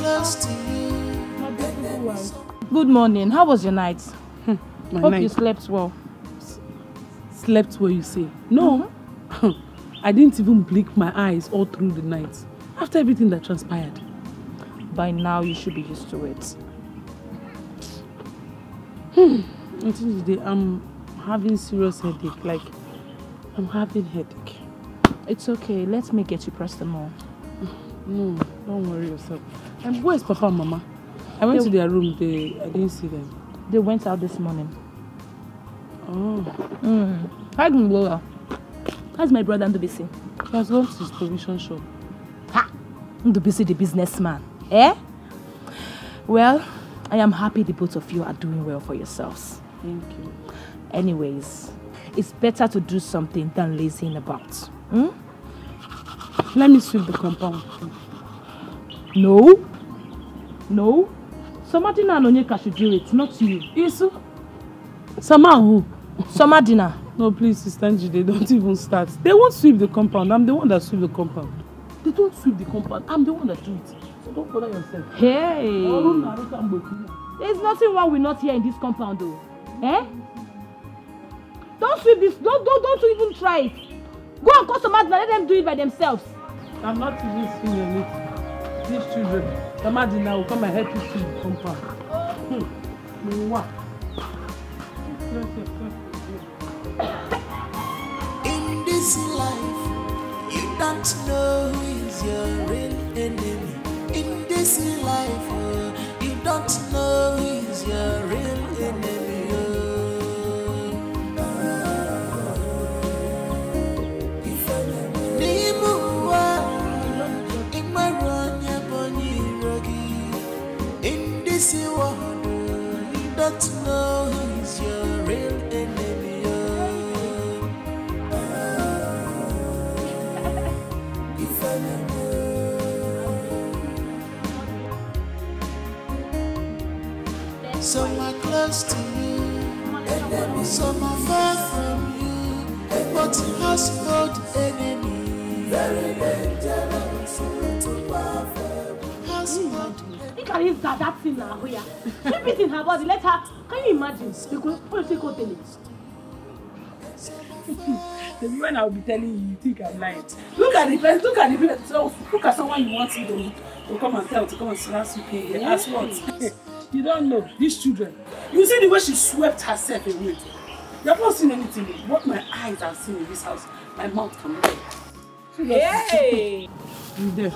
close to you. Good morning. How was your night? Hope night. you slept well. Slept where you say? No. I didn't even blink my eyes all through the night. After everything that transpired. By now, you should be used to it. Until today, I'm having serious headache. Like, I'm having headache. It's okay. Let me get you paracetamol. No, don't worry yourself. And where's Papa and Mama? I went to their room. I didn't see them. They went out this morning. Oh. How's Lola? How's my brother Ndubisi? He has gone to his provision shop. Ha! Ndubisi the businessman. Eh? Well, I am happy the both of you are doing well for yourselves. Thank you. Anyways, it's better to do something than lazing about. Let me sweep the compound. No. No. Somadina and Onyeka should do it, not you. Isu? Sama who? Somadina. No, please, Sister Nji, they don't even start. They won't sweep the compound. I'm the one that sweep the compound. They don't sweep the compound. I'm the one that do it. So don't bother yourself. Hey. There's nothing wrong with not here in this compound, though. Eh? Don't sweep this. Don't even try it. Go and call Somadina. Let them do it by themselves. I'm not even seeing anything. These children, Somadina will come and help you sweep the compound. In this life, you don't know who is your real enemy. In this life, you don't know who is your real enemy. In this world, you don't know who is your real enemy. Some are close to you, some are far from you, but household enemy. Very dangerous to household. Look at his that thing now here. Keep it in her body. Let her. Can you imagine? Because she go tell it. When I'll be telling you, you think I'm lying. Look at the place. Look at the place. So look at someone you want me to come and tell, to come and harass you. As what? You don't know these children. You see the way she swept herself away. You have not seen anything. What my eyes have seen in this house, my mouth can do. Hey! You there?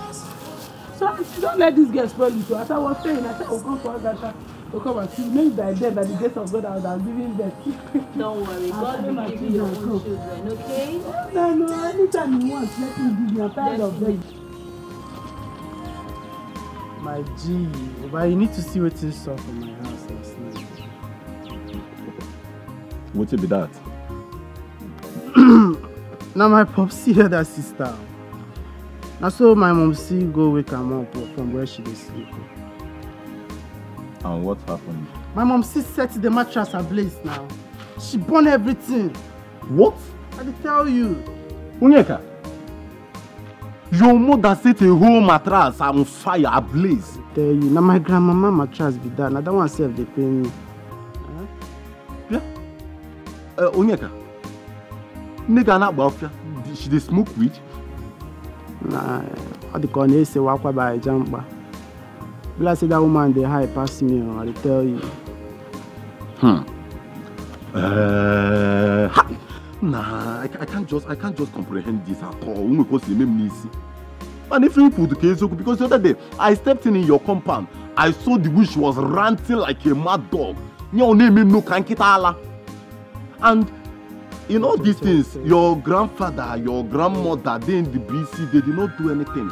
So don't let this girl spoil you. As I was saying, I said, oh, come for that. Oh, come and see. Maybe by then, by the grace of God, I would have given birth. Don't worry, God will give you your own children, okay? No, anytime you want, let me give you. I'm tired of them. My G, but you need to see what's in store for my house last night. What will be that? Now my popsy had her sister. Now so my mom see go wake her up from where she is sleeping. And what happened? My mom see set the mattress ablaze now. She burned everything. What? I did tell you. Onyeka, your mother set a whole mattress on fire ablaze. I tell you, now my grandmama mattress be that. Now that one self they pay me. Yeah. Onyeka, nigga na bafia. She dey smoke weed. Nah, all the corner say wakwa by jamba. But I say that woman they high pass me. I tell you. Nah, I can't just comprehend this at all. And if you put the case, because the other day I stepped in your compound, I saw the witch was ranting like a mad dog. And in all these things, your grandfather, your grandmother, they in the BC, they did not do anything.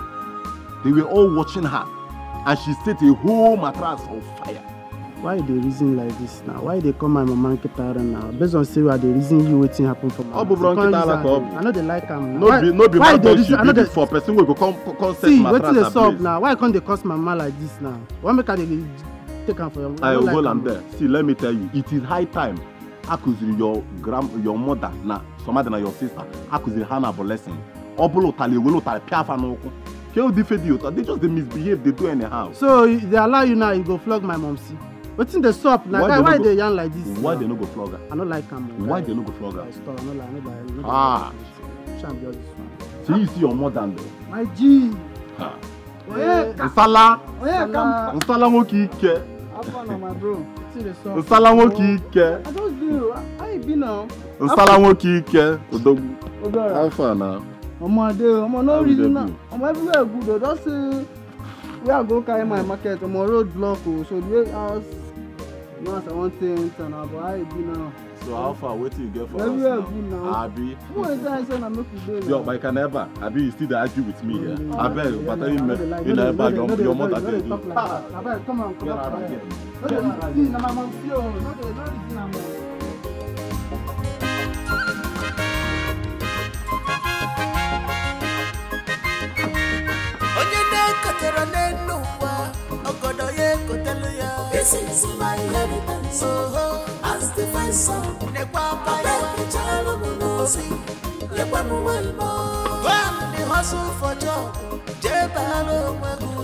They were all watching her, and she set a whole mattress on fire. Why they reason like this now? Why they call my mama Kitara now? Based on say why they reason you waiting happen for my I know they like them. No be why they reason? I know that for person we go come set see, mattress. See, waiting the sub now. Why can't they cost mama like this now? Why make they take her for your? I will go there. See, let me tell you, it is high time. Accusing your mother na somebody na your sister. Accusing Hannah for lesson. Obolo tali wolo tali piafa no ko. They just they misbehave, they do anyhow. So they allow you now, you go flog my mom, see. What's in the shop? Now, why they young like this? Why they no go flog her? I don't like them. Why they no go flog her? Ah. So you see your mother there. My G. Nsala. Nsala wokike. My bro. Nsala wokike. I don't do. I be now. Nsala wokike. Odogwu. How far now? I'm no reason now. I'm everywhere good. Just we are go carry my market. I'm on road block. So the way house. You know, I want to enter now, but I be now. So how far? What do you get for everywhere us now? Abi. Who is that saying I make you do? Yo, but I can never. Abi, you still argue with me here. I beg, but you never your mother did. Come on. This is my inheritance. As the first son, I beg the child of Munosi. The hustle for job.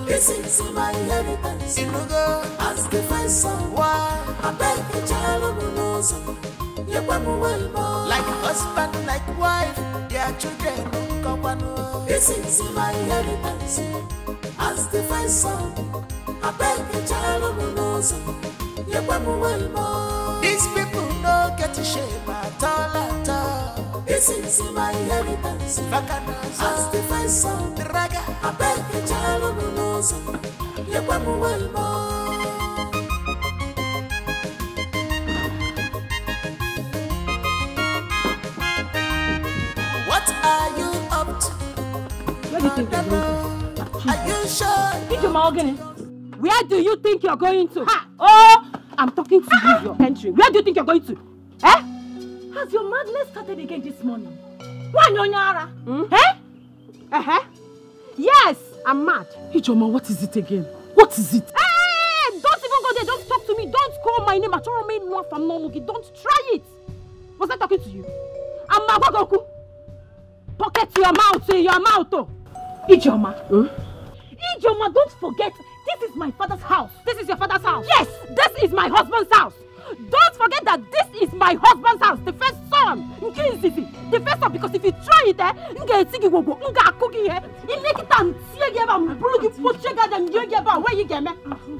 This is my inheritance. As the first son, I beg the child of Munosi. Like husband, like wife, their children. This is my inheritance. As the first son, I beg the child of Munosi. These people don't get to shame at all. This is my inheritance. As the first son, I beg the child of Munosi. What are you up to? Where do you think you're going to? Are you sure? Did you Morgan? Where do you think you're going to? Ha! Oh, I'm talking to you, you're entering. Where do you think you're going to? Eh? Has your madness started again this morning? What, Nyonyara? Eh? Yes, I'm mad. Ijoma, what is it again? What is it? Hey, don't even go there. Don't talk to me. Don't call my name. Don't try it. Was I talking to you? I'm Magoku. Pocket your mouth, say your mouth. Oh. Ijoma. Ijoma, don't forget. This is my father's house. This is your father's house? Yes, this is my husband's house. Don't forget that this is my husband's house, the first son. The first son, because if you try it,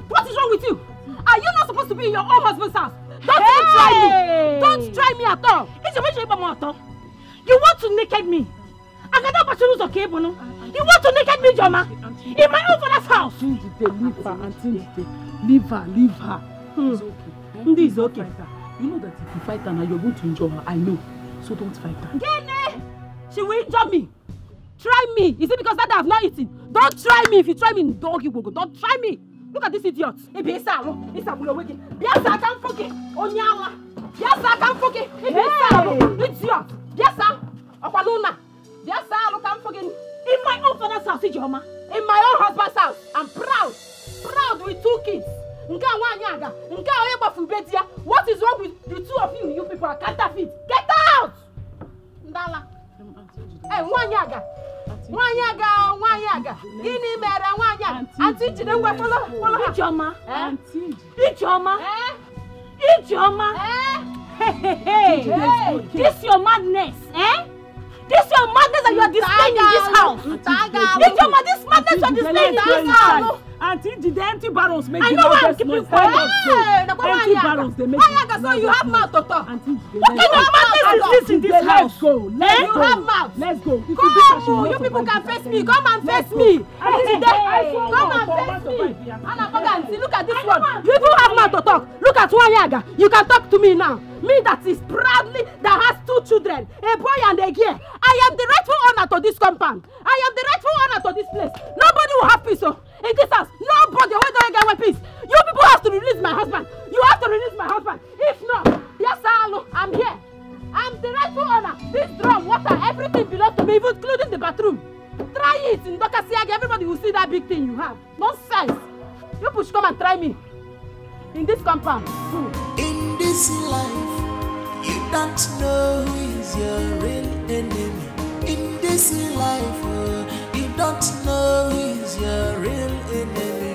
what is wrong with you? Are you not supposed to be in your own husband's house? Don't even try me. Don't try me at all. You want to naked me? You want to naked me, Joma? In my own father's house. Leave her. It's okay. This is okay. You know that if you fight her now, you're going to injure her. I know. So don't fight her. Gene! She will injure me. Try me. Is it because that I have not eaten? Don't try me. If you try me, doggy will go. Don't try me. Look at this idiot. Idiot. Yes, sir. Okwaluna. Yes, sir. Look, I'm forgetting. In my own father's house, Ijoma. In my own husband's house. I'm proud. Proud with 2 kids. What is wrong with the 2 of you? You people are counterfeit. Get out! Ndala. Hey, Wanyaga. Ini mere Wanyaga. Auntie Chinengwe, follow her. Ijoma. Ijoma. Hey. This your madness, eh? This your madness that you are displaying in this house. This madness you are displaying in this house. Auntie, the empty barrels make I the know why I'm loudest keeping noise. quiet. Empty barrels, they make the so you have mouth to talk. Auntie, what kind of madness is this in this house? Let's go. You have mouth. Let's go. Come, you people can face me. Come and face me. Come and face me. Anna, look at this one. You people have mouth to talk. Look at Wanyaga. You can talk to me now. Me that is proudly, that has 2 children, a boy and a girl. I am the rightful owner to this compound. I am the rightful owner to this place. Nobody will have peace, so in this house, nobody will get my peace. You people have to release my husband. You have to release my husband. If not, yes, I'm here. I'm the rightful owner. This drum, water, everything belongs to me, even including the bathroom. Try it in Dokasiag. Everybody will see that big thing you have. Nonsense. You push come and try me in this compound. In this life, you don't know who is your real enemy. In this life, you don't don't know who is your real enemy.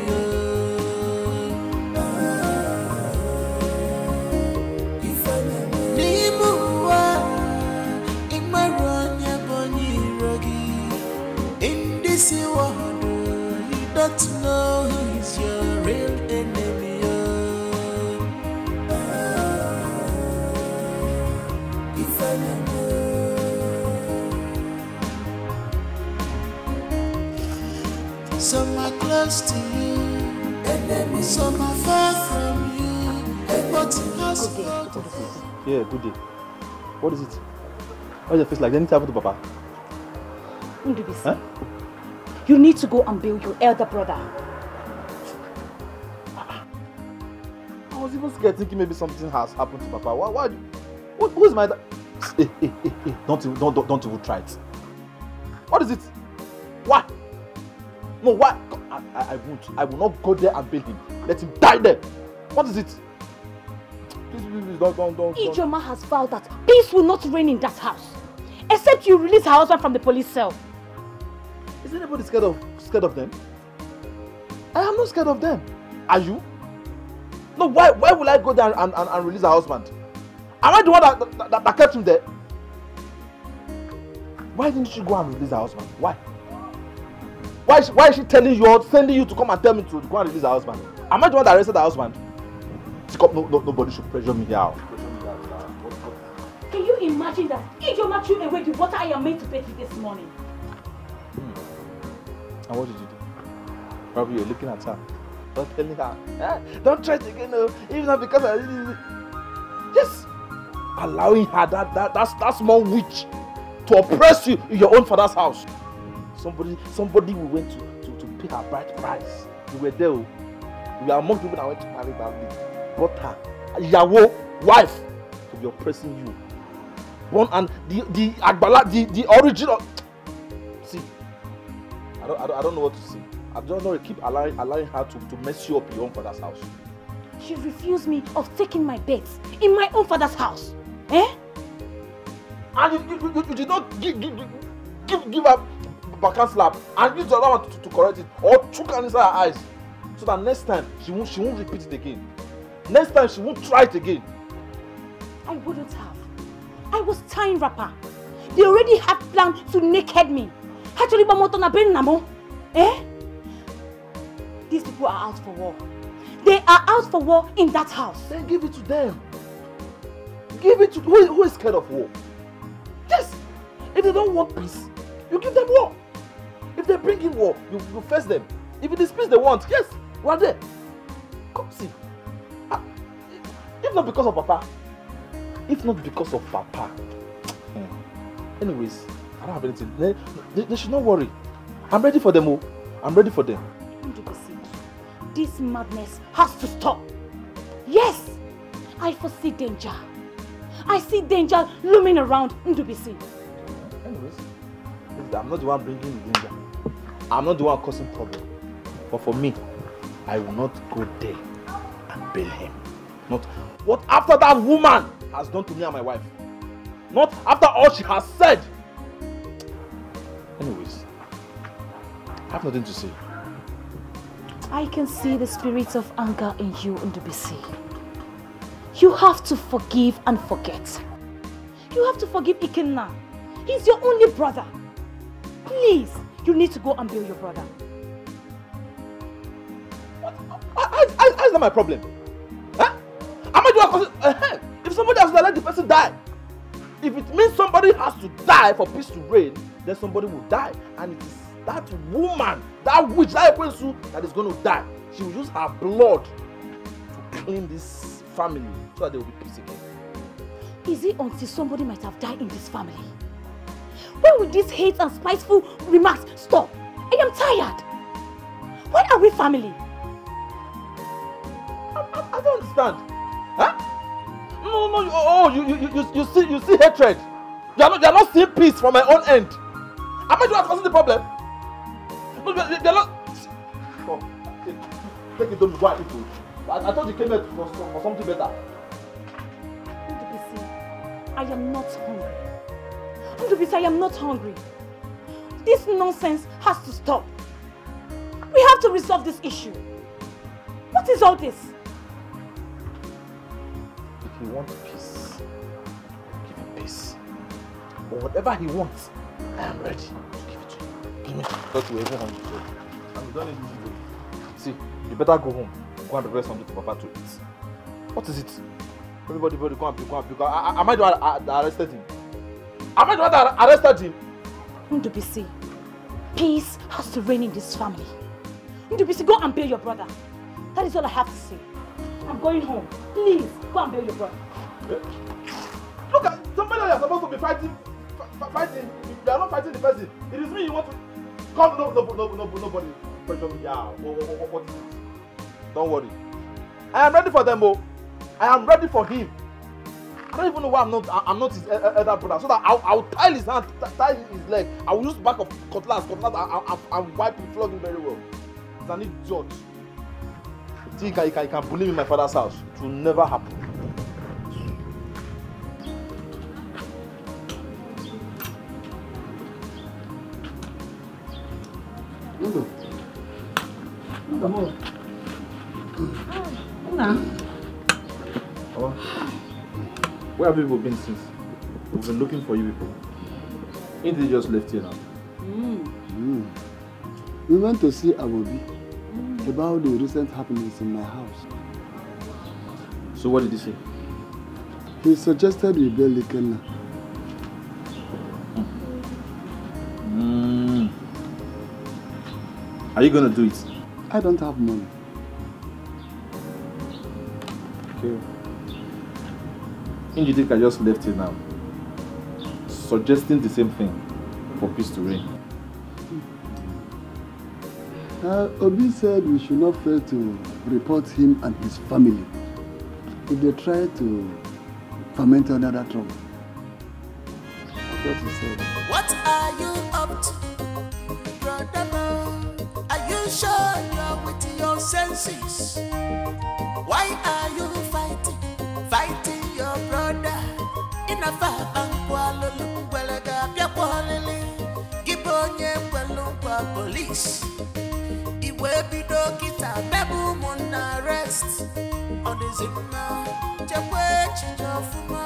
In this world, you don't know who is your real enemy. If I know, some are close to you, some are far from you. But yeah, good day. What is it? Why's your face like? Anything happened to Papa? Huh? You need to go and bail your elder brother. I was even scared, thinking maybe something has happened to Papa. Who is my dad? Hey, don't even try it. What is it? Why? No, why? I won't. I will not go there and bail him. Let him die there. What is it? Please, don't. Ijoma has vowed that peace will not reign in that house, except you release her husband from the police cell. Is anybody scared of them? I am not scared of them. Are you? No, why will I go there and release her husband? Am I the one that kept him there? Why didn't she go and release her husband? Why? Why is she telling you or sending you to come and tell me to go and release her husband? Am I the one that arrested her husband? Nobody should pressure me here. Can you imagine that Ijoma threw away the water I am made to bathe with this morning? And what did you do? Probably you're looking at her. Don't telling her. Don't try it again, no. Even not because I just allowing her that small witch to oppress you in your own father's house. Somebody we went to pay her bride price. We were there. We are among people that went to marry that lady. Brought her, Yawo, wife, to be oppressing you. Born and the Agbala, the original. See, I don't know what to say. I don't know. Keep allowing her to mess you up in your own father's house. She refused me of taking my bets in my own father's house. Eh? And you did not give her backhand slap and use the other one to correct it or choke her inside her eyes, so that next time she won't repeat it again. Next time she won't try it again. I wouldn't have. I was tying wrapper. They already had planned to naked me. Eh? These people are out for war. They are out for war in that house. Then give it to them. Give it to who is scared of war? Yes. If they don't want peace, you give them war. If they bring in war, you face them. If it is peace they want, yes, we are there. Come see. If not because of Papa. Anyways, I don't have anything. They should not worry. I'm ready for them all. I'm ready for them. This madness has to stop. Yes, I foresee danger. I see danger looming around Ndubisi. Anyways, I'm not the one bringing the danger. I'm not the one causing problem. But for me, I will not go there and bail him. Not what after that woman has done to me and my wife. Not after all she has said. Anyways, I have nothing to say. I can see the spirit of anger in you, Ndubisi. You have to forgive and forget. You have to forgive Ekene. He's your only brother. Please, you need to go and bail your brother. How is that my problem? Huh? Am I doing if somebody has to let the person die? If it means somebody has to die for peace to reign, then somebody will die. And it is that woman, that witch, that Ekwensu that is going to die. She will use her blood to clean this family so that there will be peace again. Is it until somebody might have died in this family? When will these hate and spiteful remarks stop? I am tired. When are we family? I don't understand. Huh? No. You see hatred. You are not seeing peace from my own end. Am I the one causing the problem? No, you're not. Oh, take it, don't go and eat food. I thought you came here for something better. I am not hungry. Ndubisi, I am not hungry. This nonsense has to stop. We have to resolve this issue. What is all this? If he wants peace, give him peace. But whatever he wants, I am ready to give it to him. Give me. Just we're even hungry. I'm done eating. See, you better go home. Go and prepare something for Papa to eat. What is it? Everybody, go and pick. Am I the one that arrested him? Am I the one that arrested him? Ndubisi, peace has to reign in this family. Ndubisi, go and bail your brother. That is all I have to say. I'm going home. Please, go and bail your brother. Look at somebody that you're supposed to be fighting. You are not fighting the person. It is me you want to call. Nobody. Pressure me. Yeah. What is it? Don't worry. I am ready for them, oh. I am ready for him. I don't even know why I'm not his elder brother. So that I'll tie his hand, tie his leg. I will use the back of cutlass. I'll wipe him, flog him very well. It's an idiot. You think I can bully me in my father's house? It will never happen. Where have you been since? We've been looking for you people. Ain't they just left here now? We went to see Abobi about the recent happenings in my house. So what did he say? He suggested we bail Ekene. Are you gonna do it? I don't have money. Okay. Njidika just left here now, suggesting the same thing for peace to reign. Obi said we should not fail to report him and his family if they try to ferment another trouble. That's what he said. What are you up to, brother Mo? Are you sure you're with your senses? Why are you fighting your brother? In a police. Iwe bido kita bebu mun arrest. On the zimna, chekwe chijofuma.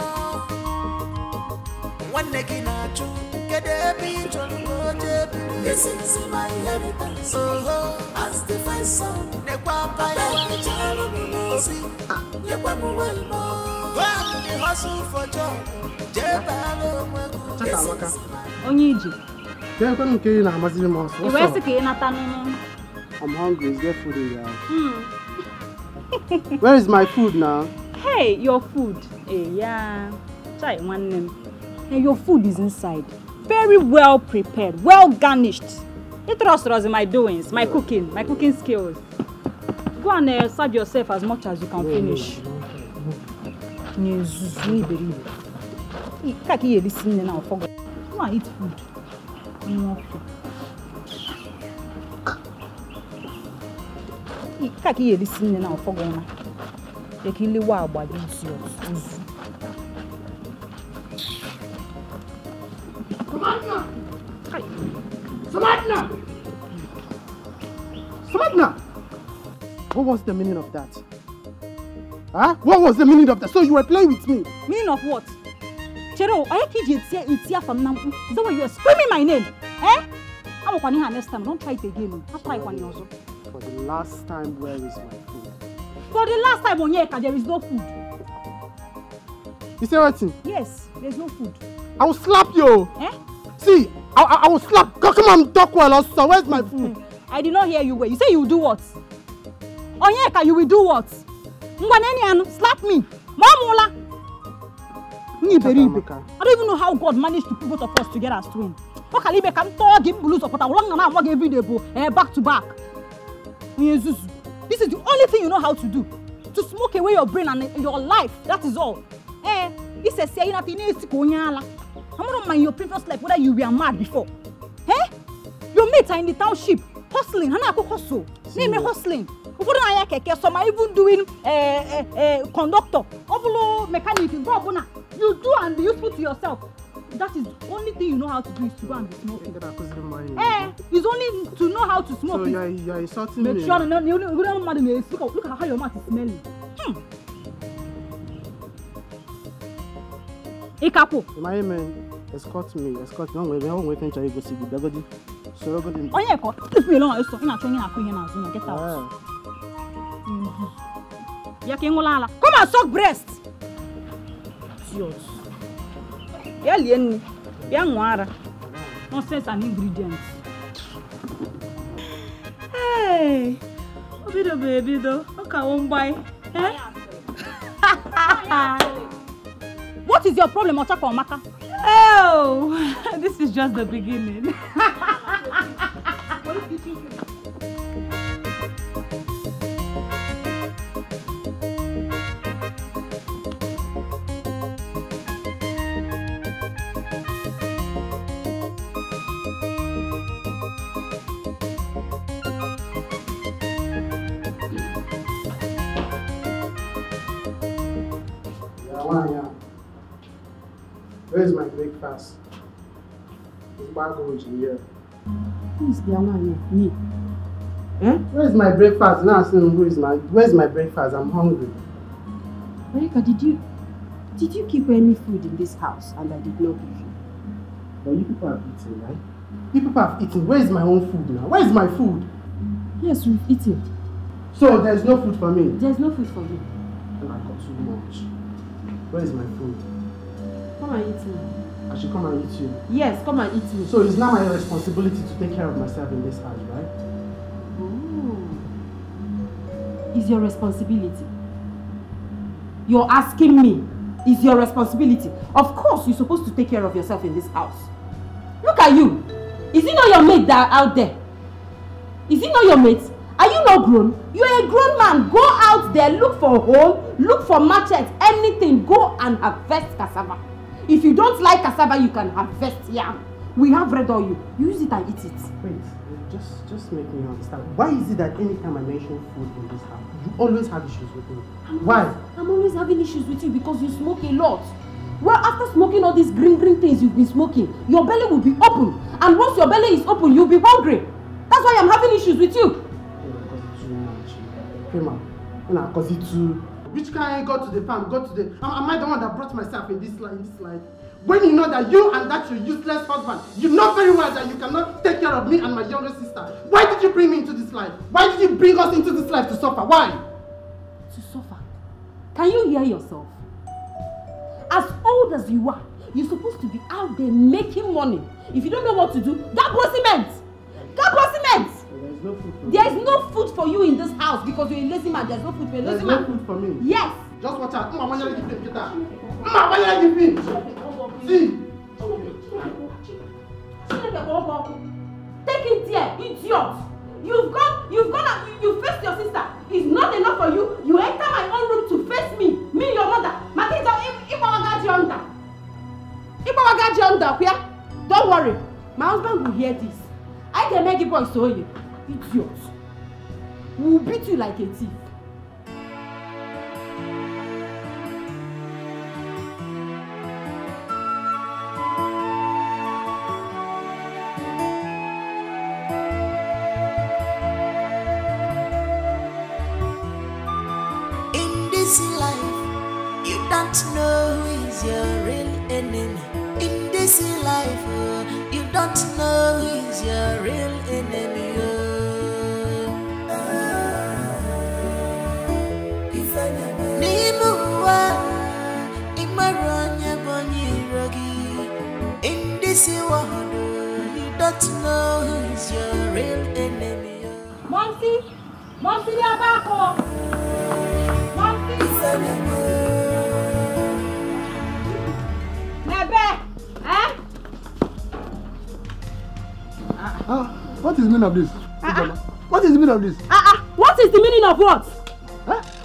One negina chu, kedebi cholugoje. This is my inheritance. Oh, as the first son, nekwapa ya chalubunosi. Yekwamu welmo. We hustle for job. Jebalo mwegu. Onyiji. I'm hungry. Is there food in the house? Where is my food now? Hey, your food. Hey, yeah. Try one name. Hey, your food is inside. Very well prepared, well garnished. You trust us in my doings, my cooking skills. Go and serve yourself as much as you can finish. Go and eat food. Kaki ye listening now for gonna. They kill the wild by this yours. Samadna! What was the meaning of that? Huh? What was the meaning of that? So you were playing with me? Meaning of what? Chero, I can't it's here from now. Is that why you are screaming my name? Eh? I'm going to next time. Don't try it again. I'll try one also. For the last time, where is my food? For the last time, Onyeka, there is no food. You say what? Yes, there's no food. I will slap you. Eh? See, I will slap. Come on, talk well also. Where's my food? I did not hear you well. You say you will do what? Onyeka, you will do what? Slap me. Mamula. I don't even know how God managed to put both of us together as twins. What can come talk him blues of every day back to back? This is the only thing you know how to do. To smoke away your brain and your life. That is all. It's a saying that I'm not mind your previous life whether you were mad before. Your mates are in the township hustling. Hustle. Name me hustling. Some are even doing conductor, mechanic. You do and be useful to yourself. That is the only thing you know how to do is to go and be smoking. It's only to know how to smoke. So you're insulting me. Look at how your mouth is smelling. Hey, Capo. My man, escort me. No, we don't wait until you go see the Dagodi. So, oh, yeah, leave me alone. I'm not trying to get out. Come and suck breast. Yours. Nonsense and ingredients. Hey, baby though. Okay, won't buy. What is your problem, Otaka Omaka? Oh, this is just the beginning. Where's my breakfast? It's back home here. Who is the one? Me. Eh? Where's my breakfast? Now where's my breakfast? I'm hungry. Marika, did you keep any food in this house and I did not give you? But you people have eaten, right? You people have eaten. Where's my own food now? Where's my food? Yes, we've eaten. So there's no food for me? There's no food for you. And I got too much. Where's my food? Come and eat me. I should come and eat you? Yes, come and eat me. So it's now my responsibility to take care of myself in this house, right? Oh. It's your responsibility. You're asking me, it's your responsibility. Of course, you're supposed to take care of yourself in this house. Look at you. Is it not your mate that are out there? Is it not your mate? Are you not grown? You're a grown man. Go out there, look for a hole, look for machete, anything. Go and harvest cassava. If you don't like cassava, you can harvest yam. We have red oil. Use it and eat it. Wait, just make me understand. Why is it that anytime I mention food in this house, you always have issues with me? Why? I'm always having issues with you because you smoke a lot. Well, after smoking all these green things you've been smoking, your belly will be open. And once your belly is open, you'll be hungry. That's why I'm having issues with you. Because it's too. Which kind go to the farm, am I the one that brought myself in this life? When you know that you and that your useless husband, you know very well that you cannot take care of me and my younger sister. Why did you bring me into this life? Why did you bring us into this life to suffer? Why? To suffer? Can you hear yourself? As old as you are, you're supposed to be out there making money. If you don't know what to do, Gabro cement! There is no food for you in this house because you're a lazy man. There's no food for you. There's no food for me? Yes. Just watch out. See. Take it here, idiot. You faced your sister. It's not enough for you. You enter my own room to face me, your mother. Don't worry. My husband will hear this. I can make it boy so you. Idiot. We will beat you like a thief. In this life, you don't know who is your real enemy. In this life, you don't know who is your real enemy. In this world, you don't know who is your real enemy. Monty, Abako. Monty. Nebe, What is the meaning of this? What is the meaning of this? What is the meaning of what?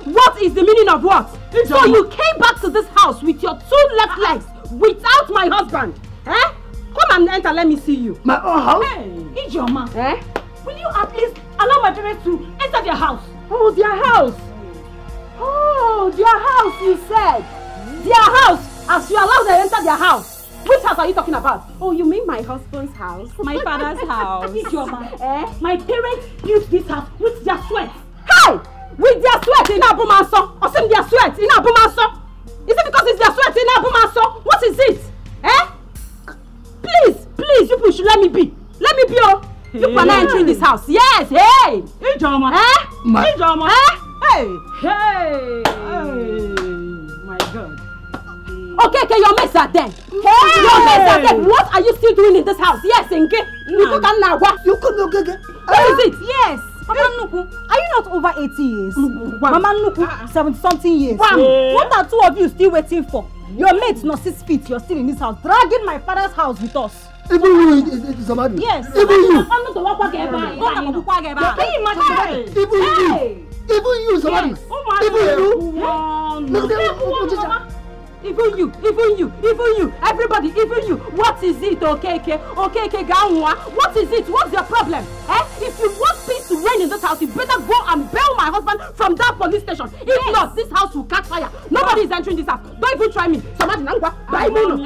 What is the meaning of what? So you came back to this house with your two left legs without my husband? Come and enter, let me see you. My own house? Hey, Ijoma. Will you at least allow my parents to enter their house? Oh, their house. Oh, their house, you said. Their house, as you allow them to enter their house. Which house are you talking about? Oh, you mean my husband's house? My father's house? My parents built this house with their sweat. Hey! With their sweat in Abumaso? Or some their sweat in Abumaso? Is it because it's their sweat in Abumaso? What is it? Please, you people should let me be. Let me be, oh. You people are not entering this house. Yes, hey! Ijoma. Ijoma. Hey! My God. Okay, your mates are there. Hey! Your mates are there. What are you still doing in this house? Yes, Nke. You can now. What is it? Yes. Mama Nuku, are you not over 80 years? Mama Nuku, 70-something years. What are two of you still waiting for? Your mates not 6 feet, you're still in this house, dragging my father's house with us. Even you, somebody. Yes. Even you. Even you, somebody. Even you, everybody, even you. What is it, okay, Gaunwa? What is it? What's your problem? If you want peace to reign in this house, you better go and bail my husband from that police station. If not, this house will catch fire. Nobody is entering this house. Don't even try me. Somebody, what are you doing?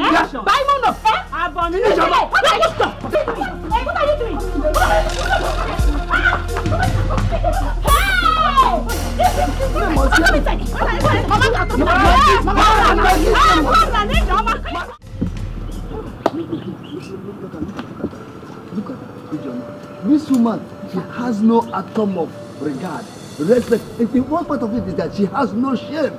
This woman, she has no atom of regard, respect. The one part of it is that she has no shame.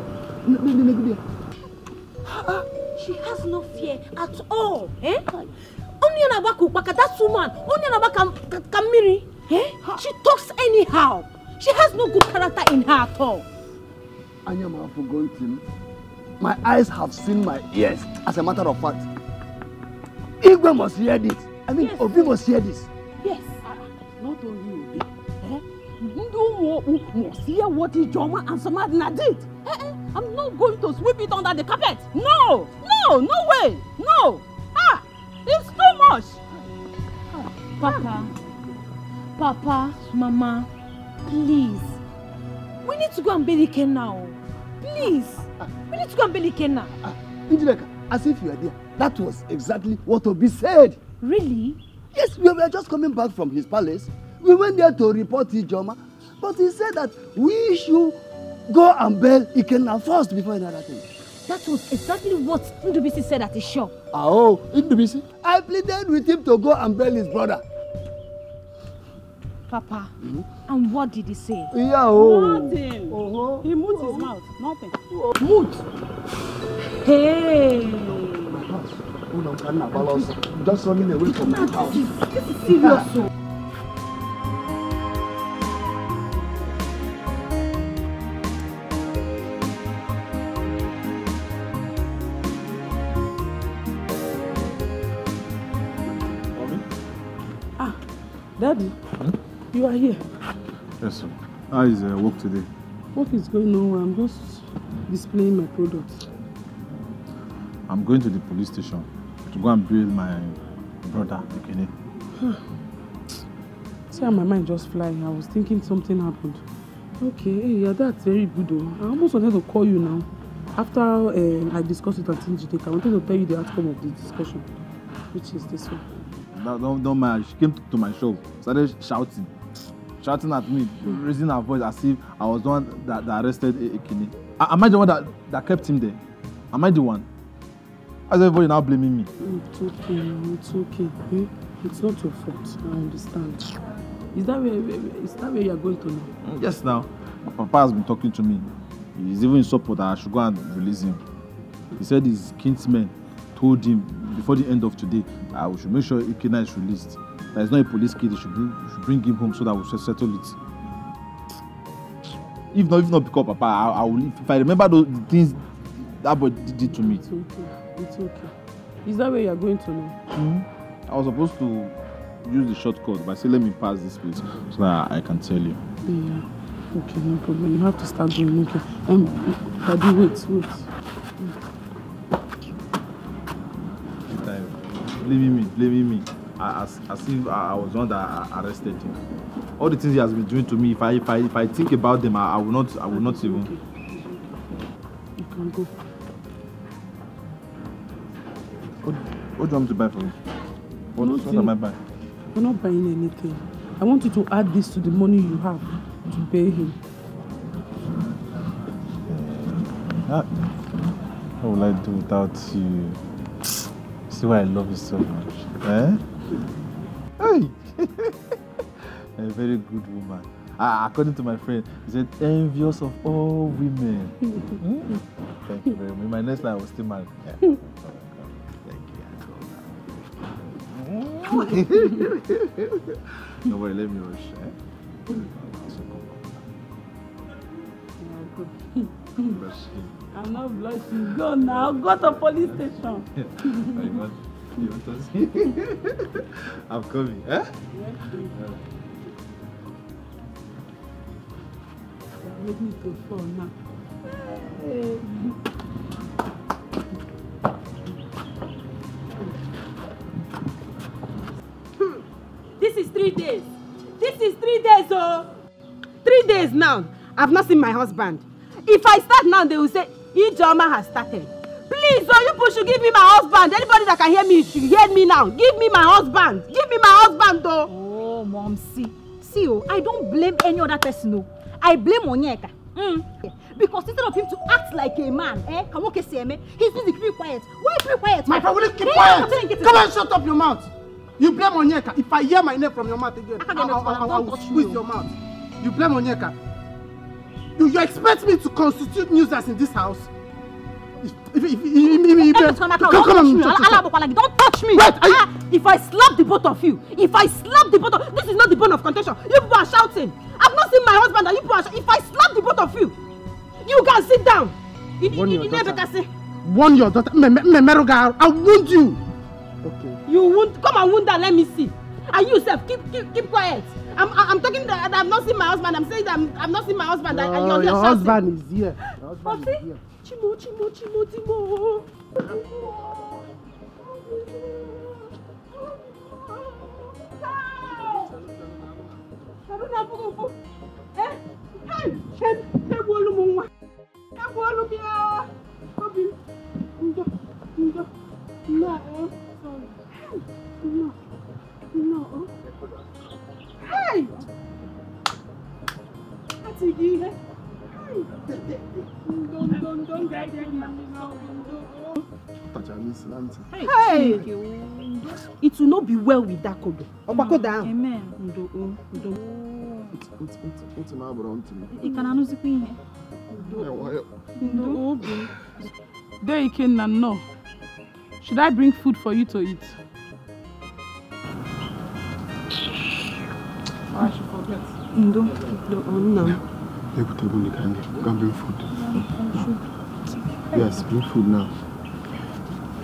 She has no fear at all. Only that woman, Kamiri. She talks anyhow. She has no good character in her at all. Anyama forgotten. My eyes have seen my ears. As a matter of fact, Igwe must hear this. I mean, yes. Obi must hear this. Yes. Not only Obi. You must hear what Ijoma and Samadina did. I'm not going to sweep it under the carpet. No way. No. It's too much. Papa, Mama, please. We need to go and bail Ekene now. Please. We need to go and bail Ekene now. Injileka, as if you were there. That was exactly what Obi said. Really? Yes, we were just coming back from his palace. We went there to report Ijoma, but he said that we should go and bail Ekene first before another thing. That was exactly what Ndubisi said at his shop. Oh, Ndubisi? I pleaded with him to go and bail his brother. Papa, and what did he say? Yeah, nothing. He moved his mouth. Nothing. Mood. Hey. My house. Just running away from my house. This is serious. Daddy, you are here. Yes, sir. How is work today? Work is going on. I'm just displaying my products. I'm going to the police station to go and bail my brother, Ekene. See how my mind just flying. I was thinking something happened. Okay, yeah, that's very good though. I almost wanted to call you now. After I discussed it at Njideka, I wanted to tell you the outcome of the discussion, which is this one. Don't mind. She came to my shop, started shouting at me, raising her voice as if I was the one that arrested Ekene. Am I the one that kept him there? Am I the one? As everybody now blaming me. It's okay. It's not your fault. I understand. Is that where you are going to now? Yes, now. Papa has been talking to me. He's even in support that I should go and release him. He said his kinsmen told him before the end of today, we should make sure Ekene is released. There is not a police case, they should bring him home so that we should settle it. If not because Papa, I will leave. If I remember the things that boy did to me. It's okay. Is that where you are going to now? I was supposed to use the shortcut, but I said let me pass this place so that I can tell you. Yeah. Okay, no problem. You have to start going. Okay. Daddy, wait. Blaming me. As if I was the one that arrested him. All the things he has been doing to me, if I think about them, I will not even. Okay. You can go. What do you want me to buy for you? What am I buying? We're not buying anything. I want you to add this to the money you have to pay him. What will I do without you? See why I love you so much. Eh? Hey! A very good woman. According to my friend, he said, envious of all women. Thank you very much. In my next life, I was still married. Yeah. Thank you. Don't worry, let me rush. I'm not blushing. Go now. Go to police station. You want to see? I'm coming. Eh? Make me to fall now. This is 3 days. This is 3 days, oh. 3 days now. I've not seen my husband. If I start now, they will say, Ijoma has started. Please, oh, you people should give me my husband. Anybody that can hear me should hear me now. Give me my husband. Give me my husband, though. Oh, Mom, see, oh, I don't blame any other person, no. I blame Onyeka. Because instead of him to act like a man, he's busy keeping quiet. Why keep quiet? My father will keep quiet. Come on, shut up your mouth. You blame Onyeka. If I hear my name from your mouth again, I'll squeeze your mouth. You blame Onyeka. You expect me to constitute nuisance in this house? Come on, don't touch me. Wait, if I slap the both of you, this is not the bone of contention. You people are shouting. I've not seen my husband and you people are shouting. If I slap the both of you, you can sit down. Warn your daughter. Meruga, I'll wound you. Okay. You wound. Come and wound her. Let me see. And you self, keep quiet. I'm talking that I've not seen my husband. I'm saying that I've not seen my husband. And you're your shouting. Husband is here. Your husband is here. Chimo. Hey! Hey! It will not be well with that Kodo. Obako down. Amen. There you can no. Should I bring food for you to eat? I should forget. No. Go bring food. Yes, bring food now.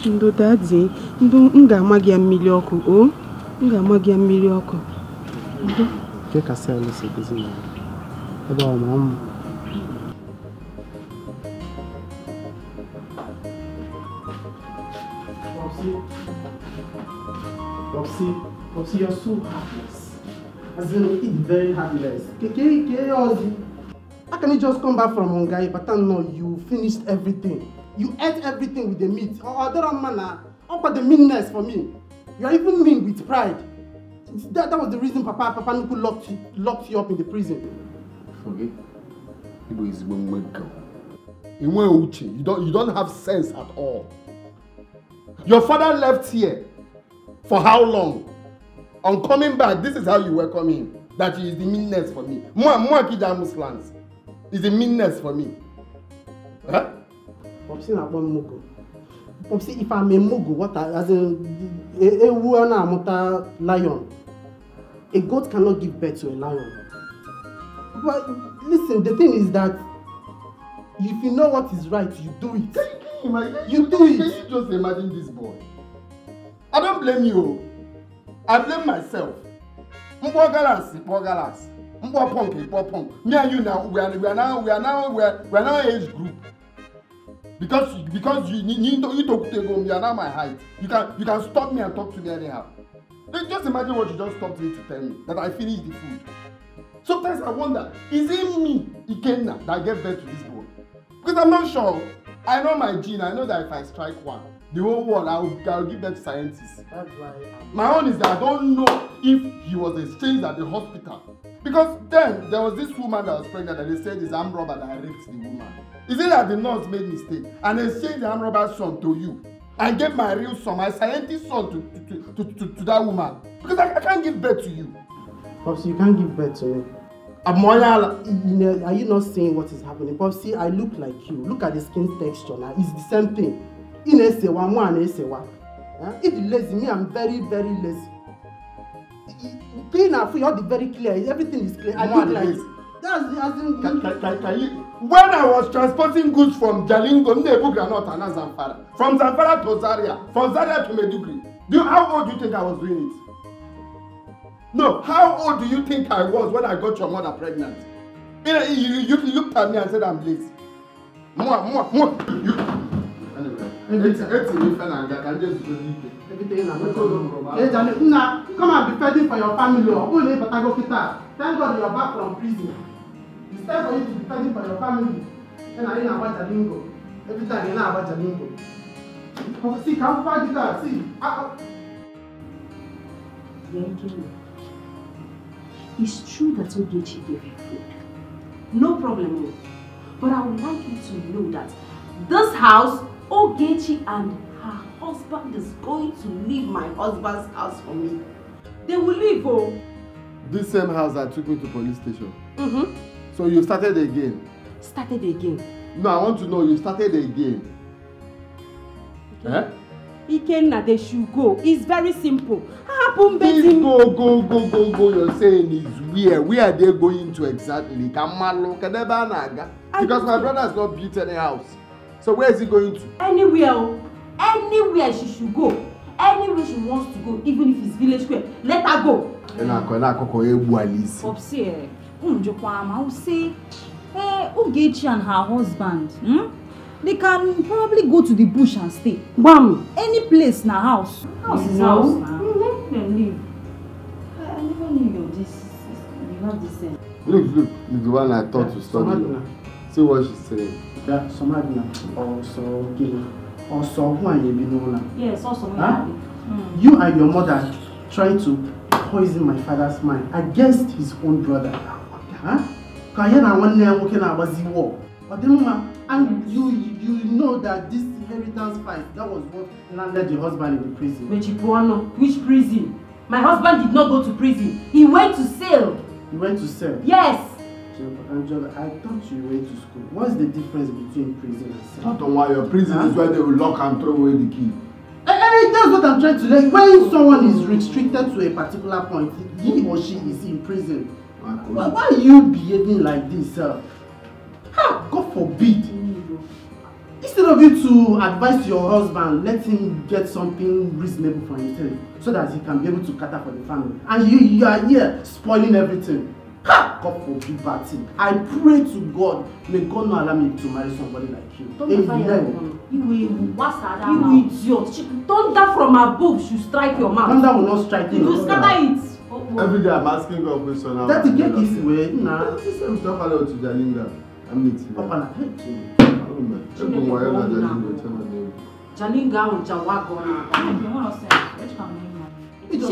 Ndo daddy, nga magi mmiri ọkụ, oh? Nga magi mmiri ọkụ. Ndo ke ka se ali se bizi na. Ebe o mam. Popsy, you're so heartless. As in, it's very heartless. How can you just come back from Hungary, but no, you finished everything. You ate everything with the meat. Other man, but the meanness for me. You are even mean with pride. That was the reason Papa Nuku locked you up in the prison. Forget. Ibo is one girl. You don't have sense at all. Your father left here. For how long? On coming back, this is how you welcome him. That is the meanness for me. Kija Muslims is the meanness for me. Huh? Popsy na one mogo. Popsy, if I'm a mogo, what as a lion. A goat cannot give birth to a lion. But listen, the thing is that if you know what is right, you do it. You do it. Can you just imagine this boy? I don't blame you. I blame myself. Mpo galas. Mpo punk. Me and you now, we are now age group. Because you talk to go, you are now my height. You can stop me and talk to me anyhow. Just imagine what you just stopped me to tell me, that I finished the food. Sometimes I wonder, is it me, Ekene, that gave birth to this boy? Because I'm not sure. I know my gene. I know that if I strike one, The whole world, I'll give them to scientists. That's why. My own is that I don't know if he was exchanged at the hospital. Because then there was this woman that was pregnant and they said it's armed robber that raped the woman. Is it that the nurse made mistake and exchanged the armed robber's son to you and gave my real son, my scientist son to that woman? Because I can't give birth to you. Popsy, you can't give birth to me. Are you not seeing what is happening? Popsy, I look like you. Look at the skin texture now. It's the same thing. In Esewa, one Esewa. If you're lazy, me, I'm very, very lazy. Clean and free, all the very clear. Everything is clear. I look like that's as in. Can you? When I was transporting goods from Jalingo, from Zamfara to Zaria, from Zaria to Maiduguri, how old do you think I was doing it? No, how old do you think I was when I got your mother pregnant? You looked at me and said I'm lazy. Everything come and be fighting for your family. Thank God you're back from prison. It's time for you to be fighting for your family. And I know about Jalingo. Every time you know about Jalingo. See, come fight it out. See. It's true that Ogechi gave you food. No problem. But I would like you to know that this house, Ogechi and her husband is going to leave my husband's house for me. They will leave, oh. This same house that took me to police station. So you started again? Started again? No, I want to know, you started again. Okay. Ikenna, they should go. It's very simple. Please go. You're saying is where? Where are they going to exactly? Because my brother has not built any house. So where is he going to? Anywhere. Anywhere she should go. Anywhere she wants to go, even if it's village square. Let her go. Popsy, I will say, Ogechi and her husband, they can probably go to the bush and stay. Bam! Any place in a house. House is house now. Let them live. I never knew this. You have this sense. Look, the one I thought to study. See what she's saying. Yeah, Somadina. Also, who are you? Yes, also. You and your mother trying to poison my father's mind against his own brother. Huh? And you know that this inheritance fight, that was what landed your husband in the prison. Which prison? My husband did not go to prison. He went to sail. He went to sail? Yes. Angela, I thought you went to school. What's the difference between prison and sail? Don't worry, your prison is where they will lock and throw away the key. That's what I'm trying to learn. When someone is restricted to a particular point, he or she is in prison. Why are you behaving like this, sir? God forbid. Instead of you to advise your husband, let him get something reasonable for himself so that he can be able to cater for the family. And you are here spoiling everything. God forbid bad thing. I pray to God, may God not allow me to marry somebody like you. You idiot. Thunder from above should strike your mouth. Thunder will not strike you. You scatter it. Every day I'm asking God questions. That the get his way. Nah. She's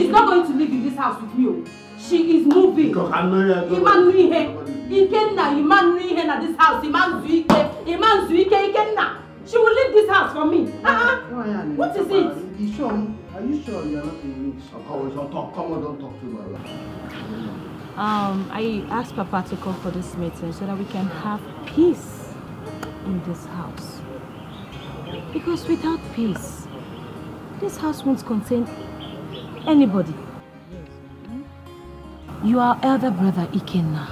not going to live in this house with me. She is moving. She will leave this house for me. What is it? Are you sure you are not in reach? Come on, don't talk to me. I asked Papa to come for this meeting so that we can have peace in this house. Because without peace, this house won't contain anybody. You are elder brother Ekene,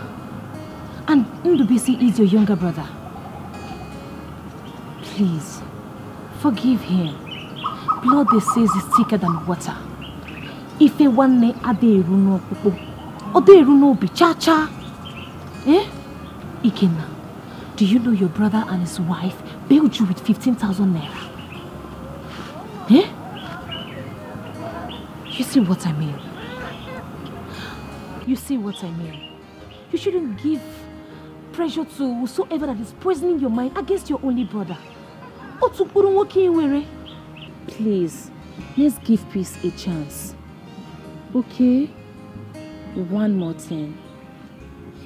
and Ndubisi is your younger brother. Please, forgive him. Blood, they say, is thicker than water. If a one ne ade runo popo, ode runo bi cha cha. Ekene, do you know your brother and his wife bailed you with 15,000 naira? You see what I mean? You see what I mean? You shouldn't give pressure to whosoever that is poisoning your mind against your only brother. Please, let's give peace a chance. Okay? One more thing.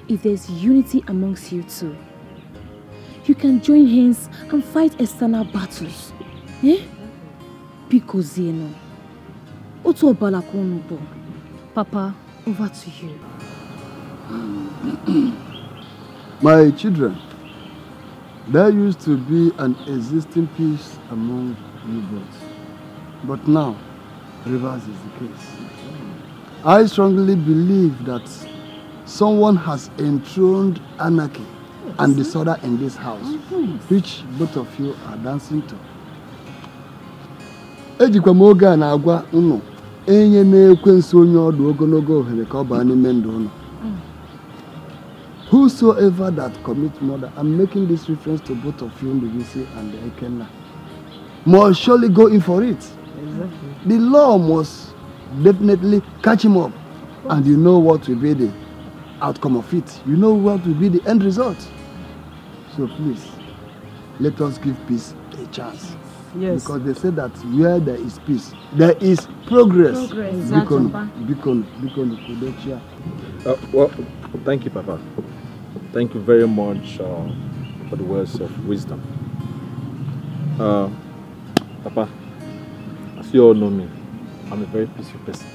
If there's unity amongst you two, you can join hands and fight external battles. Eh? Because Zeno. Oto Balakonubo. Papa, over to you. My children, there used to be an existing peace among you both. But now, reverse is the case. I strongly believe that someone has enthroned anarchy and disorder in this house, which both of you are dancing to. Ejikwa moga na agwa unu enye na-ekwensu onye ọdụ ogologo ohere ka ọ baa n'ime ndụ unu. Whosoever that commits murder, I'm making this reference to both of you, Mbisi and Ekene, must surely go in for it. Exactly. The law must definitely catch him up, and you know what will be the outcome of it. You know what will be the end result. So please, let us give peace a chance. Yes. Because they say that where there is peace, there is progress. Exactly. Well, thank you, Papa. Thank you very much for the words of wisdom. Papa, as you all know me, I'm a very peaceful person.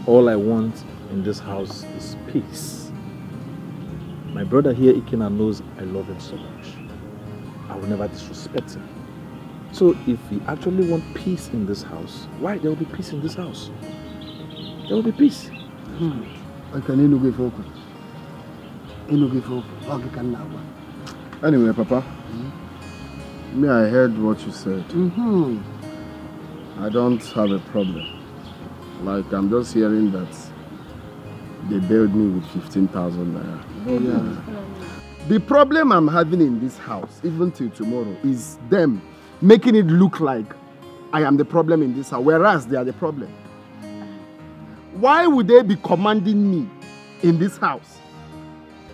All I want in this house is peace. My brother here, Ekene, knows I love him so much. I will never disrespect him. So if we actually want peace in this house, why? There will be peace in this house. There will be peace. Anyway, Papa, me, I heard what you said. I don't have a problem. Like, I'm just hearing that they bailed me with 15,000 naira. Yeah. The problem I'm having in this house, even till tomorrow, is them making it look like I am the problem in this house, whereas they are the problem. Why would they be commanding me in this house?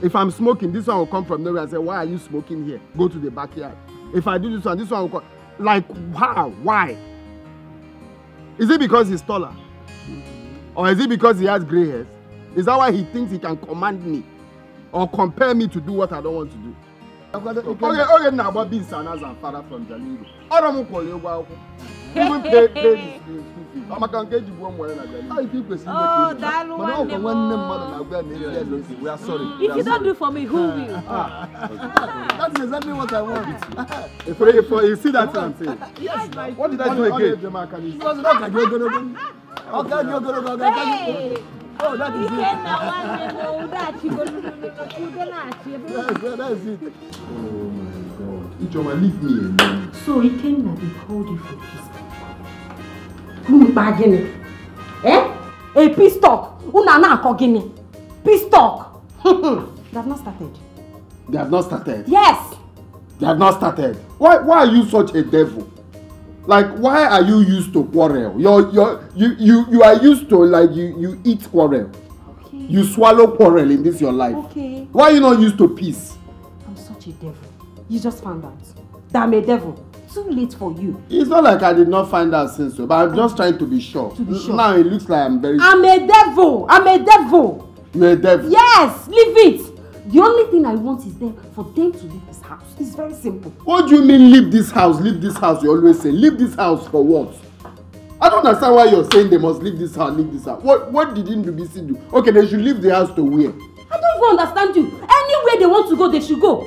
If I'm smoking, this one will come from nowhere and say, why are you smoking here? Go to the backyard. If I do this one will come. Like, how? Why? Is it because he's taller? Or is it because he has gray hairs? Is that why he thinks he can command me? Or compel me to do what I don't want to do? Okay, now about being Sanas and father from Jalingo. I don't call you well. Even pay this school fees. I'm a can get you one more than Jalingo. Oh, that one. We are sorry. If you don't do for me, who will? That's exactly what I want. If you see that I'm saying. Yes, what did I do again? Oh, that is it. That's it. Oh my God. Ichoma, leave me alone. So Ekene, they called you for peace. Bargaining. Eh? A peace talk. Unana kogini. Peace talk. They have not started. They have not started? Yes. They have not started. Why are you such a devil? Like, why are you used to quarrel? You are used to, like, you eat quarrel. Okay. You swallow quarrel in this your life. Okay. Why are you not used to peace? I'm such a devil. You just found out that I'm a devil. Too late for you. It's not like I did not find out since, but I'm just trying to be sure. Now it looks like I'm very sure. I'm a devil. I'm a devil. You're a devil? Yes, leave it. The only thing I want is for them to leave this house. It's very simple. What do you mean leave this house? Leave this house, you always say. Leave this house for what? I don't understand why you're saying they must leave this house, leave this house. What did Ndubisi do? Okay, they should leave the house to where? I don't even understand you. Anywhere they want to go, they should go.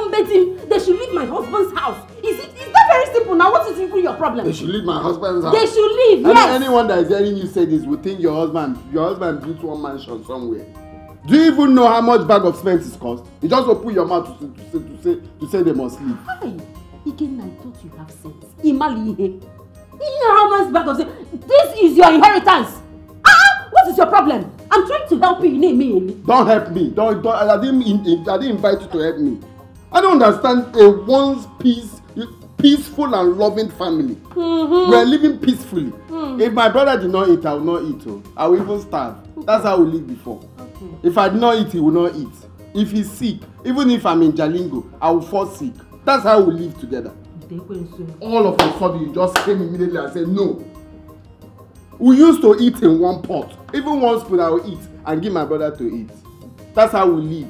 They should leave my husband's house. Is that very simple? Now, what is even your problem? They should leave my husband's house? They should leave, yes. Anyone that is hearing you say this would think your husband built one mansion somewhere. Do you even know how much bag of cement is cost? You just open your mouth to say they must leave. Hi, Ekene, I thought you have sense. Imali, you know how much bag of cement? This is your inheritance. What is your problem? I'm trying to help you. Don't help me. I didn't invite you to help me. I don't understand a once peaceful and loving family. We are living peacefully. If my brother did not eat, I will not eat. I will even starve. That's how we lived before. If I did not eat, he will not eat. If he's sick, even if I'm in Jalingo, I will fall sick. That's how we live together. All of a sudden, you just came immediately and said no. We used to eat in one pot. Even one spoon I will eat and give my brother to eat. That's how we live.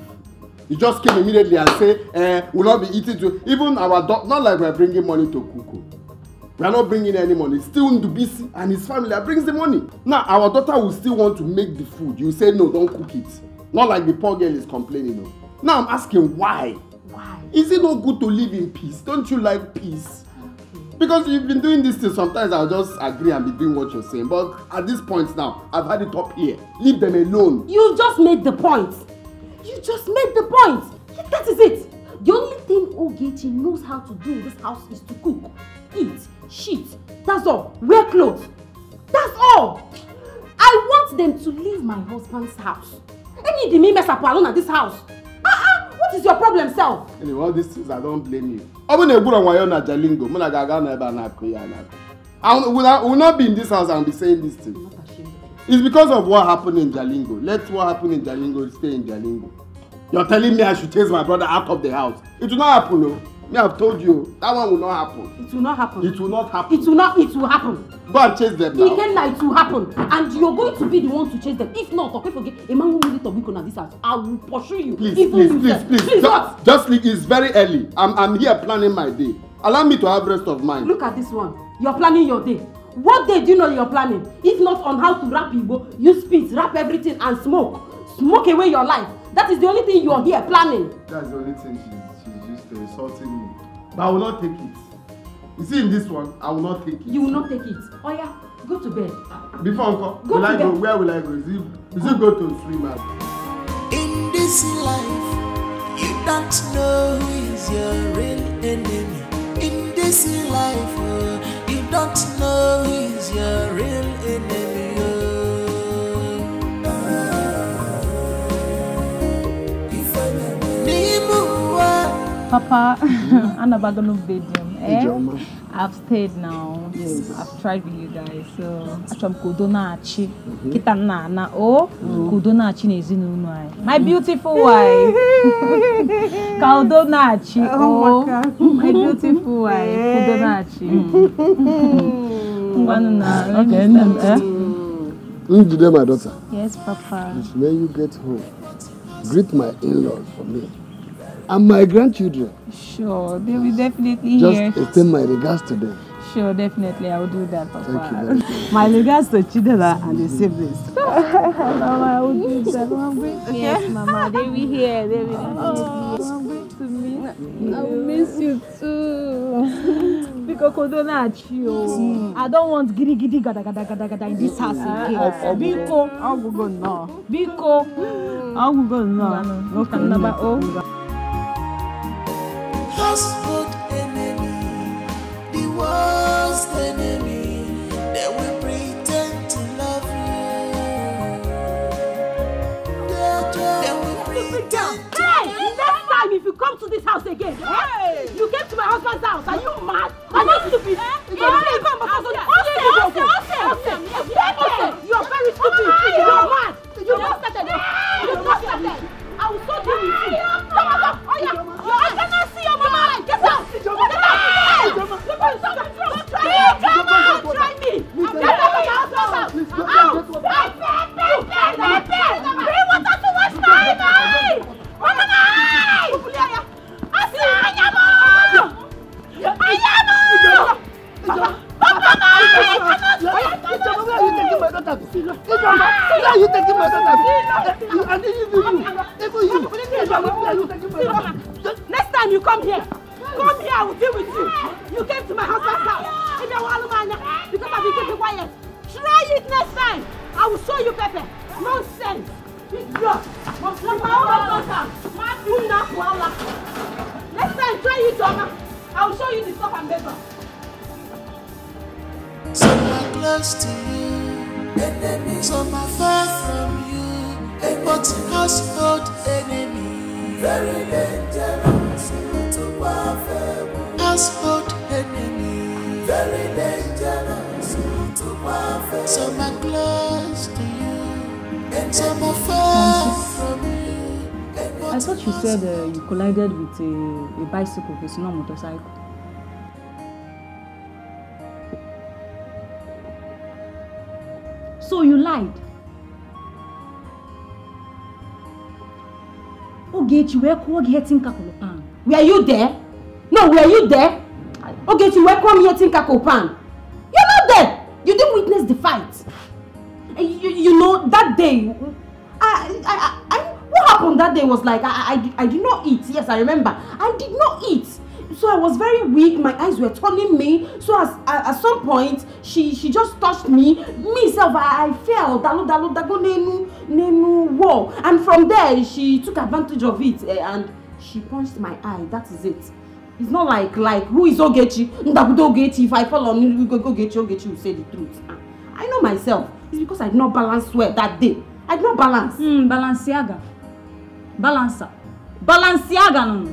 You just came immediately and say, we'll not be eating to. Even our daughter, not like we're bringing money to Kuku. We are not bringing any money. Still Ndubisi and his family that brings the money. Now, our daughter will still want to make the food. You say, no, don't cook it. Not like the poor girl is complaining. No. Now I'm asking why? Why? Is it not good to live in peace? Don't you like peace? Because you've been doing this thing, sometimes I'll just agree and be doing what you're saying. But at this point now, I've had it up here. Leave them alone. You just made the point. You just made the point. That is it. The only thing Ogechi knows how to do in this house is to cook, eat, shit. That's all. Wear clothes. That's all. I want them to leave my husband's house. I need me mess up alone at this house. What is your problem, self? Anyway, all these things, I don't blame you. I will not be in this house and be saying this thing. It's because of what happened in Jalingo. Let what happened in Jalingo stay in Jalingo. You're telling me I should chase my brother out of the house. It will not happen, no. Me, I've told you, that one will not happen. It will not happen. It will not happen. It will happen. Go and chase them now. It will happen. And you're going to be the one to chase them. If not, okay, forget, a man will need to be on this house. I will pursue you. Please. Just leave. It's very early. I'm here planning my day. Allow me to have rest of mind. Look at this one. You're planning your day. What day do you know you're planning? If not on how to wrap Igbo, use spit, wrap everything and smoke. Smoke away your life. That is the only thing you're here planning. That's the only thing she's used to insulting me. But I will not take it. You see in this one, I will not take it. You will not take it. Oh yeah, go to bed. Before Uncle, will I go? Where will I go? Is it go to swim out? In this life, you don't know who is your real enemy. In this life, you don't know who is your real enemy. Papa, I'm not going to bed them. I've stayed now. Yes. I've tried with you guys. So, I'm Kudonachi. Kita na Kudonachi nezinunai. My beautiful wife. Kudonachi. Oh, my beautiful wife. Kudonachi. Today, my daughter. Yes, Papa. When you get home, greet my in-laws for me. And my grandchildren. Sure, they will definitely hear. Just extend my regards to them. Sure, definitely, I will do that, Papa. Thank you very much. My regards to Chidela and the siblings. Mama, I will do that. Yes, Mama, they will hear. They will I'm going to miss. I will miss you too. Because I don't want giddy gada in this house again. Biko, I will go now. Biko, I will go now. Okay, number O. Household enemy, the worst enemy, they will pretend to love you. They will pretend. Hey, next time if you come to this house again, you came to my husband's house, are you mad? Are you stupid? You are very stupid. You are mad. You just started. I will so deal with you. Come. Oh yeah. I cannot see your mama. Get out. Try me. Get out of my house. Bring water to wash my eye. Next time you come here, I will deal with you. You came to my husband's house. Because I've been keeping quiet. Try it next time. I will show you Pepe. Nonsense. Next time, try it, Mama. I will show you the stuff and better. Some are close to you, some are far from you, but household enemy, very dangerous to warfare. Household enemy, very dangerous to warfare. Some are close to you, and some are far from you. I thought you said you collided with a bicycle, it's not a motorcycle. So you lied. Ogechi, where could you think Kakopan? Were you there? No, were you there? Ogechi, where come here think Kakopan? You're not there. You didn't witness the fight. You know, that day, what happened that day was like, I did not eat. Yes, I remember. I did not eat. So I was very weak. My eyes were turning me. So at some point, she just touched me. Myself, I fell. Whoa. And from there, she took advantage of it and she punched my eye. That is it. It's not like who is Ogechi? Ogechi. If I fall on you, Ogechi will say the truth. I know myself. It's because I did not balance well that day. I did not balance. Balenciaga. Balancer. Balenciaga. No.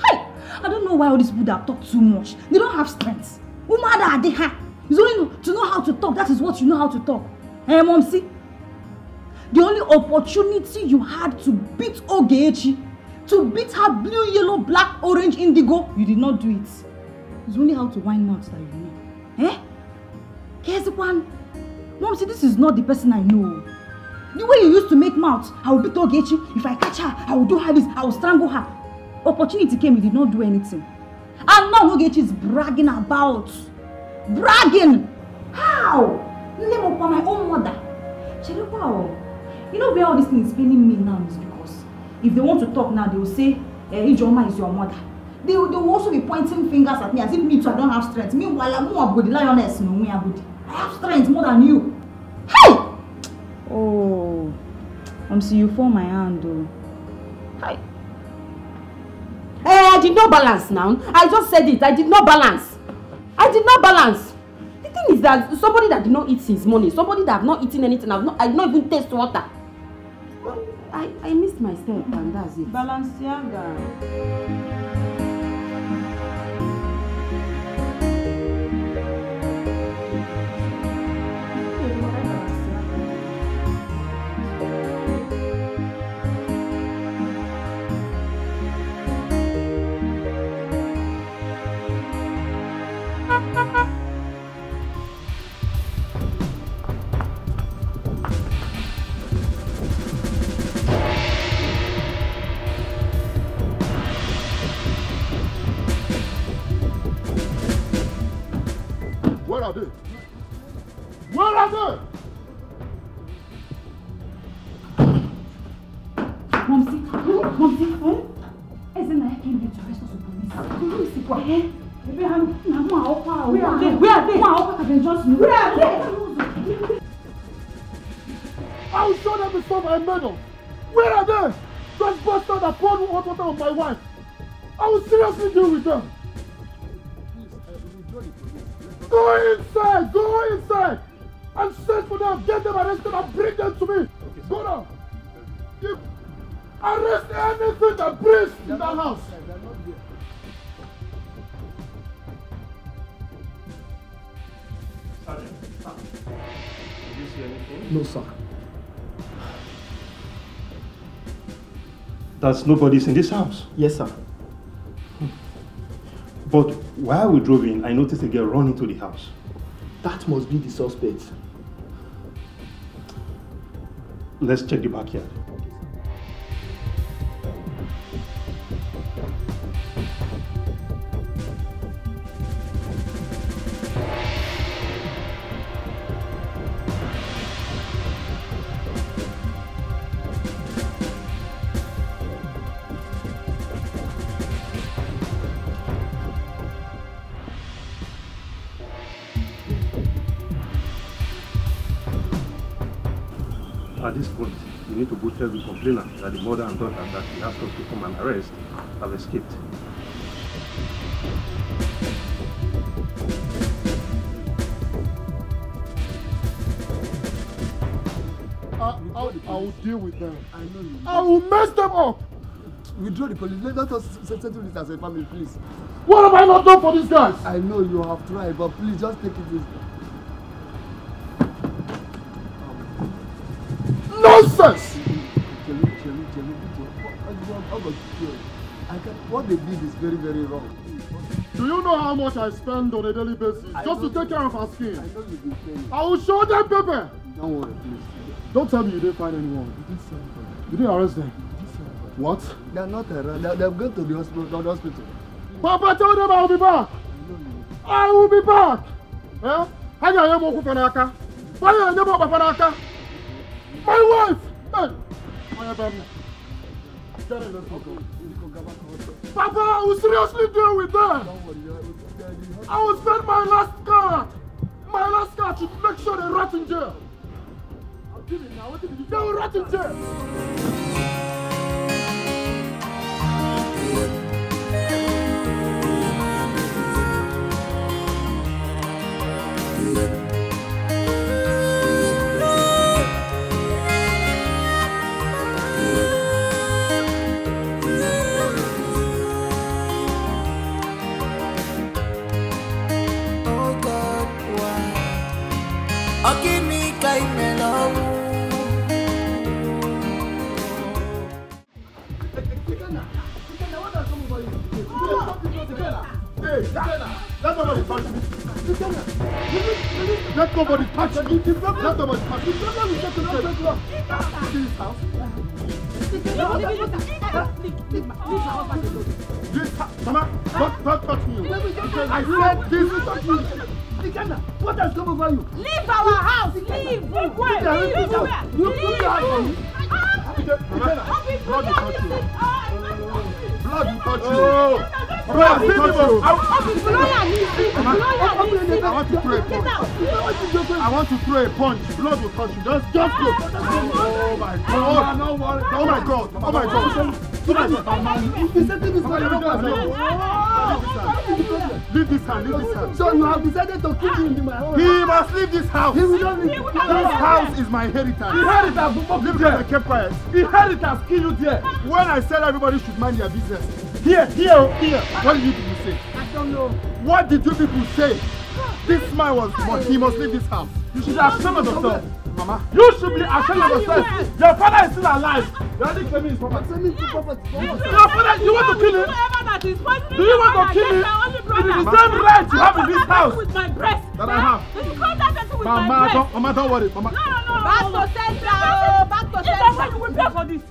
Hey, I don't know why all these people that talk too much. They don't have strength. It's only to know how to talk. That is what you know how to talk. Hey, Mom, see? The only opportunity you had to beat Ogechi, to beat her blue, yellow, black, orange, indigo, you did not do it. It's only how to wind mouth that you know. Eh? Here's the one. Mom, see, this is not the person I know. The way you used to make mouth, I will beat Ogechi. If I catch her, I will do her this, I will strangle her. Opportunity came, you did not do anything. And now Ogechi is bragging about. Bragging! How? Name of my own mother. You know where all this thing is paining me now is because if they want to talk now, they will say, Ijoma is your mother. They will also be pointing fingers at me as if me too, I don't have strength. Meanwhile, I'm more of the lioness. No, I have strength more than you. Hey! Oh, see you for my hand though. Hi. I did not balance now. I just said it. I did not balance. I did not balance. The thing is that somebody that did not eat his money, somebody that have not eaten anything, I did not even taste water. I missed my step and that's it. Balenciaga. Where are they? Where are they? Momsi, isn't I came here to arrest us with police? Where are they? I will show them the stuff I made of. Where are they? Those bastards that poured hot water on my wife. I will seriously deal with them. Go inside, and search for them, get them arrested and bring them to me. Okay, go now. Arrest anything that breathes in that house. Sergeant, did you see anything? No, sir. There's nobody's in this house? Yes, sir. But while we drove in, I noticed a girl run into the house. That must be the suspect. Let's check the backyard. At this point, we need to go tell the complainer that the mother and daughter that he asked us to come and arrest have escaped. I will deal with them. I know you. I will mess them up. Withdraw the police. Let us settle this as a family, please. What have I not done for these guys? I know you have tried, but please just take it easy. Nonsense! What they did is very, very wrong. Do you know how much I spend on a daily basis just to take care of our skin? I know you've been paying. I will show them, Pepe. Don't worry, please. Don't tell me you didn't find anyone. You didn't arrest them. What? They're not around. They're going to the hospital. Papa, tell them I will be back. I will be back. Eh? How are you going to why are you going my wife! Hey! Papa, I will seriously deal with them. I will spend my last card to make sure they rot in jail. I'll give it now. They will rot in jail. Ekene umenwa. Let nobody touch me. Let nobody touch me. Let nobody touch me. This house. Mama, don't touch me. I said this touch me. What has come over you? Leave our house! Leave! Leave! You put your hand on me. Blood will touch you. Blood will touch you. Blood will touch you. I want to throw a punch. I want to throw a punch. Blood will touch you. Just go. Oh my God. Oh my God. Oh my God. Leave this hand. So you have decided to keep him in my home. He must leave this house. He will not leave. This house is my inheritance. Inheritance. Leave there. Keep quiet. Inheritance. Kill you there. When I said everybody should mind their business. Here. What did you people say? I don't know. What did you people say? This man he must leave this house. You should have ashamed of yourself. Mama, you should be ashamed of yourself. Your father is still alive. You already claiming his property. Your father, you want to kill him? Do you want to kill him? It is the same right you have in this house with my breast that I have. Mama, don't worry. Mama. No. Back to center. You will pay for this.